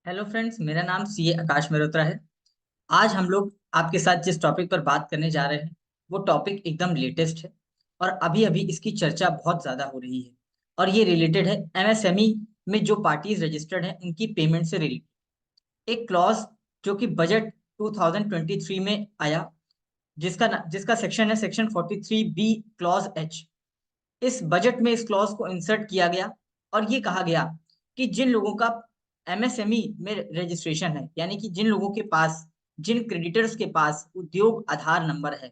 Hello friends, मेरा नाम CA आकाश मेहरोत्रा है। आज हम लोग आपके साथ जिस टॉपिक पर बात करने जा रहे हैं वो टॉपिक एकदम लेटेस्ट है और अभी अभी इसकी चर्चा बहुत ज़्यादा हो रही है। और ये रिलेटेड है एमएसएमई में जो पार्टीज रजिस्टर्ड हैं उनकी पेमेंट से रिलेटेड एक क्लॉज जो कि बजट 2023 में आया, जिसका सेक्शन है सेक्शन 43 बी क्लॉज एच। इस बजट में इस क्लॉज को इंसर्ट किया गया और ये कहा गया कि जिन लोगों का एमएसएमई में रजिस्ट्रेशन है, यानी कि जिन लोगों के पास, जिन क्रेडिटर्स के पास उद्योग आधार नंबर है,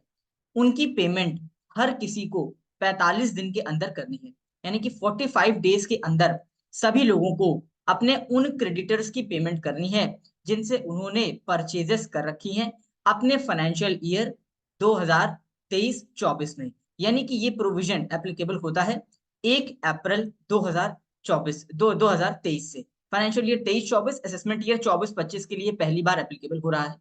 उनकी पेमेंट हर किसी को 45 दिन के अंदर करनी है। यानी कि 45 डेज के अंदर सभी लोगों को अपने उन क्रेडिटर्स की पेमेंट करनी है जिनसे उन्होंने परचेजेस कर रखी हैं अपने फाइनेंशियल ईयर 2023-24 में। यानी कि ये प्रोविजन एप्लीकेबल होता है 1 अप्रैल 2024 2023 से। फाइनेंशियल ईयर 23-24, असेसमेंट ईयर 24-25 के लिए पहली बार एप्लीकेबल हो रहा है।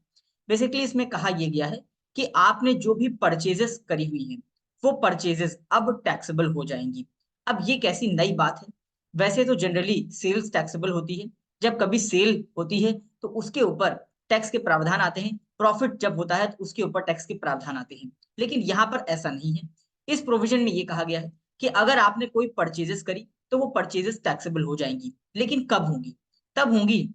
बेसिकली इसमें कहा यह गया है कि आपने जो भी परचेजेस करी हुई हैं वो परचेजेस अब टैक्सेबल हो जाएंगी। अब ये कैसी नई बात है? वैसे तो जनरली सेल्स टैक्सेबल होती है। जब कभी सेल होती है तो उसके ऊपर टैक्स के प्रावधान आते हैं, प्रॉफिट जब होता है तो उसके ऊपर टैक्स के प्रावधान आते हैं। लेकिन यहाँ पर ऐसा नहीं है। इस प्रोविजन में ये कहा गया है कि अगर आपने कोई परचेजेस करी तो वो परचेजेस टैक्सेबल हो जाएंगी। लेकिन कब होंगी? तब होंगी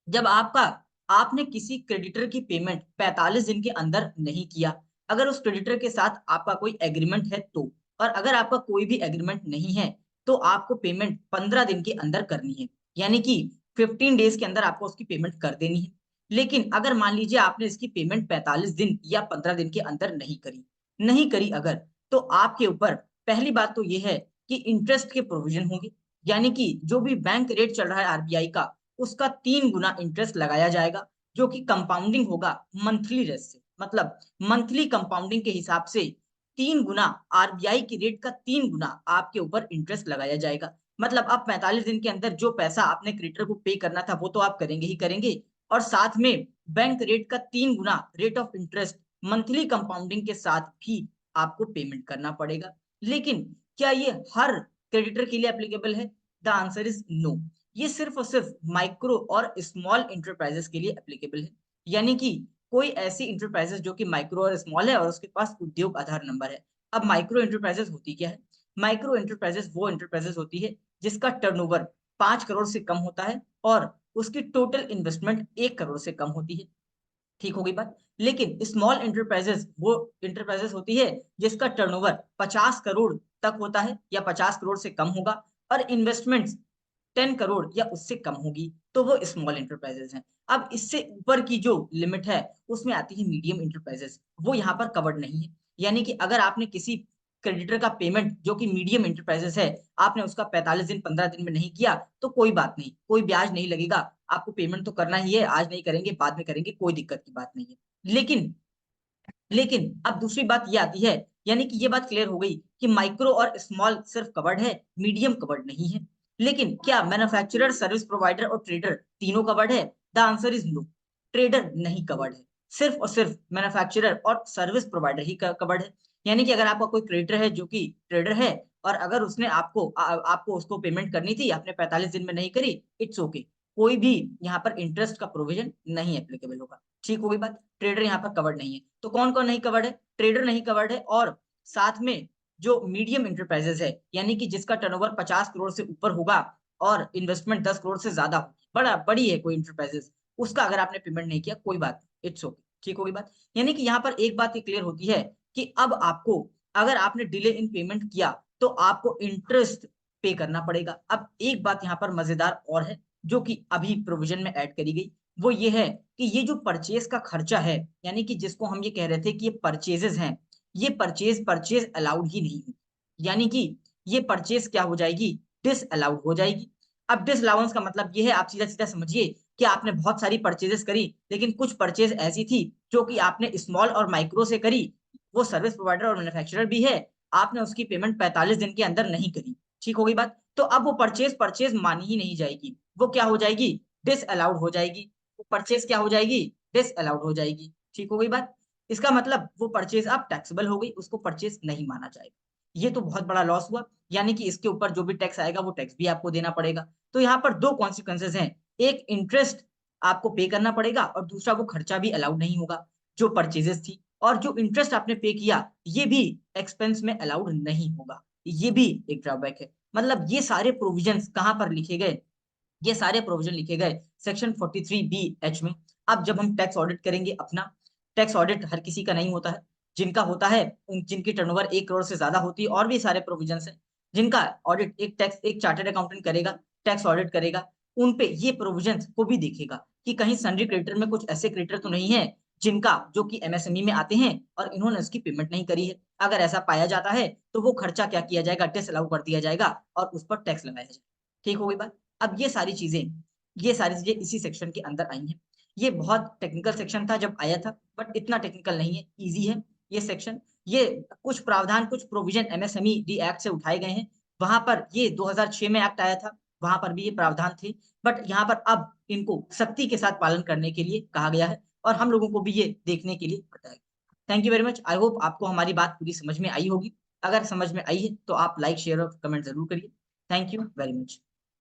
जब आपने किसी क्रेडिटर की पेमेंट 45 दिन के अंदर नहीं किया। अगर उस क्रेडिटर के साथ आपका कोई एग्रीमेंट है तो, और अगर आपका कोई भी एग्रीमेंट नहीं है तो आपको पेमेंट 15 दिन के अंदर करनी है। यानी कि 15 डेज के अंदर आपको उसकी पेमेंट कर देनी है। लेकिन अगर मान लीजिए आपने इसकी पेमेंट 45 दिन या 15 दिन के अंदर नहीं करी अगर, तो आपके ऊपर पहली बात तो ये है कि इंटरेस्ट के प्रोविजन होंगे। यानी कि जो भी बैंक रेट चल रहा है आरबीआई का, उसका 3 गुना इंटरेस्ट लगाया जाएगा, जो कि कंपाउंडिंग होगा मंथली रेट से। मतलब मंथली कंपाउंडिंग के हिसाब से 3 गुना, आरबीआई की रेट का 3 गुना आपके ऊपर इंटरेस्ट लगाया जाएगा। मतलब अब 45 दिन के अंदर जो पैसा आपने क्रेडिटर को पे करना था वो तो आप करेंगे ही करेंगे, और साथ में बैंक रेट का 3 गुना rate of interest monthly compounding के साथ भी आपको पेमेंट करना पड़ेगा। लेकिन क्या ये हर क्रेडिटर के लिए एप्लीकेबल है? The answer is no. ये सिर्फ और सिर्फ माइक्रो और स्मॉल इंटरप्राइजेस के लिए एप्लीकेबल है। यानी कि कोई ऐसी इंटरप्राइजेस जो कि माइक्रो और स्मॉल है और उसके पास उद्योग आधार नंबर है। अब माइक्रो इंटरप्राइजेस होती क्या है? माइक्रो इंटरप्राइजेस वो इंटरप्राइजेस होती है जिसका टर्नओवर 5 करोड़ से कम होता है और उसकी टोटल इन्वेस्टमेंट 1 करोड़ से कम होती है। ठीक हो गई बात। लेकिन स्मॉल इंटरप्राइजेस वो इंटरप्राइजेस होती है जिसका टर्नओवर 50 करोड़ तक होता है या 50 करोड़ से कम होगा, और इन्वेस्टमेंट्स 10 करोड़ या उससे कम होगी, तो वो स्मॉल इंटरप्राइजेस हैं। अब इससे ऊपर की जो लिमिट है उसमें आती है मीडियम इंटरप्राइजेस, वो यहाँ पर कवर्ड नहीं है। यानी कि अगर आपने किसी क्रेडिटर का पेमेंट जो कि मीडियम इंटरप्राइजेस है, आपने उसका 45 दिन 15 दिन में नहीं किया तो कोई बात नहीं, कोई ब्याज नहीं लगेगा। आपको पेमेंट तो करना ही है, आज नहीं करेंगे बाद में करेंगे, कोई दिक्कत की बात नहीं है। लेकिन लेकिन अब दूसरी बात ये आती है, यानी कि ये बात क्लियर हो गई कि माइक्रो और स्मॉल सिर्फ कवर्ड है, मीडियम कवर्ड नहीं है। लेकिन क्या मैन्युफैक्चरर, सर्विस प्रोवाइडर और ट्रेडर तीनों कवर्ड है? The answer is no. Trader नहीं कवर्ड है, सिर्फ और सिर्फ मैन्युफैक्चरर और सर्विस प्रोवाइडर ही कवर्ड है। यानी कि अगर आपका कोई क्रेडिटर है जो कि ट्रेडर है और अगर उसने आपको उसको पेमेंट करनी थी, आपने 45 दिन में नहीं करी, इट्स ओके, कोई भी यहाँ पर इंटरेस्ट का प्रोविजन नहीं एप्लीकेबल होगा। ठीक होगी बात। ट्रेडर यहाँ पर कवर्ड नहीं है। तो कौन कौन नहीं कवर्ड है? ट्रेडर नहीं कवर्ड है, और साथ में जो मीडियम इंटरप्राइजेस है, यानी कि जिसका टर्नओवर 50 करोड़ से ऊपर होगा और इन्वेस्टमेंट 10 करोड़ से ज्यादा होगी, बड़ा बड़ी है कोई इंटरप्राइजेस, उसका अगर आपने पेमेंट नहीं किया कोई बात, इट्स ओके, ठीक होगी बात। यानी कि यहाँ पर एक बात ये क्लियर होती है कि अब आपको, अगर आपने डिले इन पेमेंट किया तो आपको इंटरेस्ट पे करना पड़ेगा। अब एक बात यहाँ पर मजेदार और है जो कि अभी प्रोविजन में ऐड करी गई, वो ये है कि ये जो परचेज का खर्चा है, यानी कि जिसको हम ये कह रहे थे कि ये परचेजेस हैं, ये परचेज परचेज अलाउड ही नहीं है। यानी कि ये परचेज क्या हो जाएगी? डिस अलाउड हो जाएगी। अब डिस अलाउंस का मतलब ये है, आप सीधा सीधा समझिए कि आपने बहुत सारी परचेजेस करी, लेकिन कुछ परचेज ऐसी थी जो कि आपने स्मॉल और माइक्रो से करी, वो सर्विस प्रोवाइडर और मैन्युफैक्चरर भी है, आपने उसकी पेमेंट 45 दिन के अंदर नहीं करी। ठीक हो गई बात। तो अब वो परचेज परचेज मानी ही नहीं जाएगी, वो क्या हो जाएगी? डिस अलाउड हो जाएगी। वो परचेज क्या हो जाएगी? डिस अलाउड हो जाएगी। ठीक हो गई बात। इसका मतलब वो परचेज अब टैक्सेबल हो गई, उसको परचेज नहीं माना जाएगा। ये तो बहुत बड़ा लॉस हुआ। यानी कि इसके ऊपर जो भी टैक्स आएगा वो टैक्स भी आपको देना पड़ेगा। तो यहाँ पर दो कॉन्सिक्वेंसेज हैं, एक इंटरेस्ट आपको पे करना पड़ेगा और दूसरा वो खर्चा भी अलाउड नहीं होगा जो परचेजेस थी, और जो इंटरेस्ट आपने पे किया ये भी एक्सपेंस में अलाउड नहीं होगा। ये भी एक ड्रॉबैक है। मतलब ये सारे प्रोविजंस कहाँ पर लिखे गए? ये सारे प्रोविजन लिखे गए सेक्शन 43B(H) में। अब जब हम टैक्स ऑडिट करेंगे अपना, टैक्स ऑडिट हर किसी का नहीं होता है, जिनका होता है जिनकी टर्नओवर 1 करोड़ से ज्यादा होती है, और भी सारे प्रोविजंस हैं जिनका ऑडिट एक चार्टर्ड अकाउंटेंट करेगा, टैक्स ऑडिट करेगा, उन पे ये प्रोविजंस को भी देखेगा कि कहीं सन्ड्री क्रेडिटर में कुछ ऐसे क्रेडिटर तो नहीं है जिनका जो कि एमएसएमई में आते हैं और इन्होंने उसकी पेमेंट नहीं करी है। अगर ऐसा पाया जाता है तो वो खर्चा क्या किया जाएगा, डिसअलाउ कर दिया जाएगा और उस पर टैक्स लगाया जाएगा। ठीक हो गई बात? अब ये सारी चीजें इसी सेक्शन के अंदर आई हैं। ये बहुत टेक्निकल सेक्शन था जब आया था, बट इतना टेक्निकल नहीं है, इजी है ये सेक्शन। ये कुछ प्रावधान, कुछ प्रोविजन एमएसएमई डी एक्ट से उठाए गए हैं। वहां पर ये 2006 में एक्ट आया था, वहां पर भी ये प्रावधान थे, बट यहाँ पर अब इनको सख्ती के साथ पालन करने के लिए कहा गया है और हम लोगों को भी ये देखने के लिए बताया गया। Thank you very much. I hope आपको हमारी बात पूरी समझ में आई होगी। अगर समझ में आई है तो आप लाइक, शेयर और कमेंट जरूर करिए। Thank you very much.